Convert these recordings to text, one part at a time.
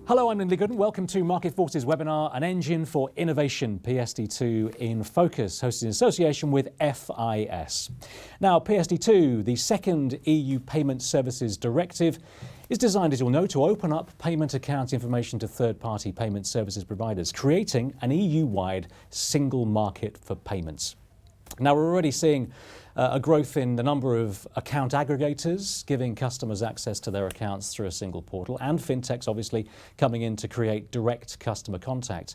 Hello, I'm Lindley Gooden. Welcome to Marketforce's webinar, An Engine for Innovation, PSD2 in Focus, hosted in association with FIS. Now, PSD2, the second EU Payment Services Directive, is designed, as you'll know, to open up payment account information to third-party payment services providers, creating an EU-wide single market for payments. Now, we're already seeing a growth in the number of account aggregators, giving customers access to their accounts through a single portal, and fintechs obviously coming in to create direct customer contact.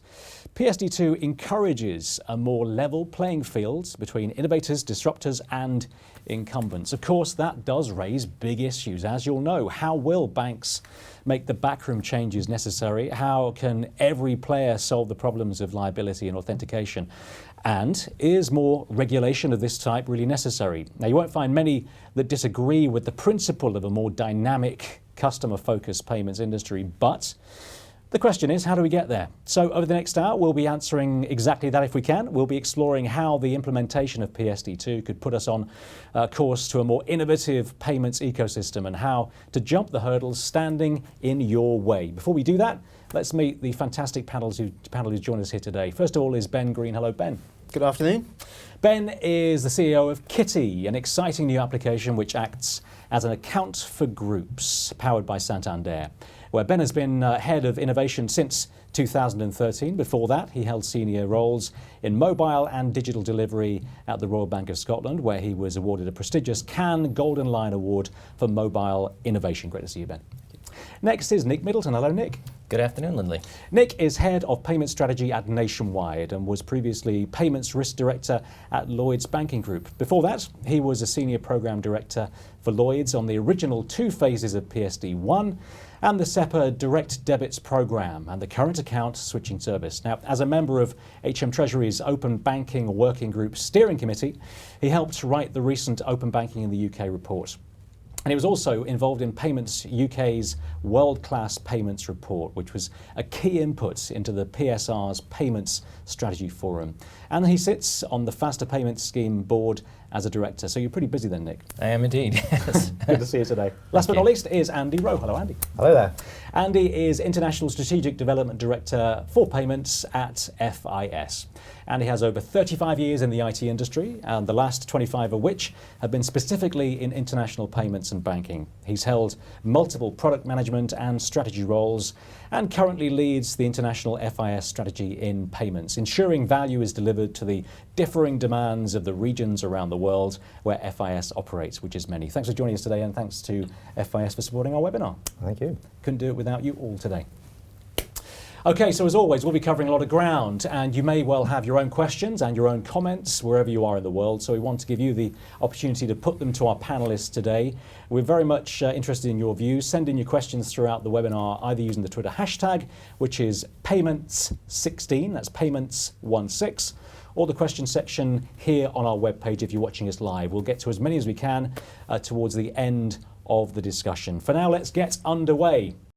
PSD2 encourages a more level playing field between innovators, disruptors, and incumbents. Of course, that does raise big issues. As you'll know, how will banks make the backroom changes necessary? How can every player solve the problems of liability and authentication? And is more regulation of this type really necessary? Now, you won't find many that disagree with the principle of a more dynamic, customer-focused payments industry, but the question is, how do we get there? So over the next hour, we'll be answering exactly that if we can. We'll be exploring how the implementation of PSD2 could put us on a course to a more innovative payments ecosystem and how to jump the hurdles standing in your way. Before we do that, let's meet the fantastic panel who's joined us here today. First of all is Ben Green. Hello, Ben. Good afternoon. Ben is the CEO of KiTTi, an exciting new application which acts as an account for groups, powered by Santander, where Ben has been head of innovation since 2013. Before that, he held senior roles in mobile and digital delivery at the Royal Bank of Scotland, where he was awarded a prestigious Cannes Golden Lion Award for mobile innovation. Great to see you, Ben. Next is Nick Middleton. Hello, Nick. Good afternoon, Lindley. Nick is head of payment strategy at Nationwide and was previously payments risk director at Lloyds Banking Group. Before that, he was a senior program director for Lloyds on the original two phases of PSD1 and the SEPA direct debits program and the current account switching service. Now, as a member of HM Treasury's Open Banking Working Group Steering Committee, he helped write the recent Open Banking in the UK report. And he was also involved in Payments UK's World-Class Payments Report, which was a key input into the PSR's Payments Strategy Forum. And he sits on the Faster Payments Scheme board as a director. So you're pretty busy then, Nick. I am indeed, yes. Good to see you today. Last but not least is Andy Rowe. Hello, Andy. Hello there. Andy is International Strategic Development Director for Payments at FIS. And he has over 35 years in the IT industry, and the last 25 of which have been specifically in international payments and banking. He's held multiple product management and strategy roles and currently leads the international FIS strategy in payments, ensuring value is delivered to the differing demands of the regions around the world where FIS operates, which is many. Thanks for joining us today, and thanks to FIS for supporting our webinar. Thank you. Couldn't do it without you all today. Okay, so as always, we'll be covering a lot of ground, and you may well have your own questions and your own comments wherever you are in the world, so we want to give you the opportunity to put them to our panelists today. We're very much interested in your views. Send in your questions throughout the webinar, either using the Twitter hashtag, which is payments16, that's payments16, or the question section here on our webpage if you're watching us live. We'll get to as many as we can towards the end of the discussion. For now, let's get underway.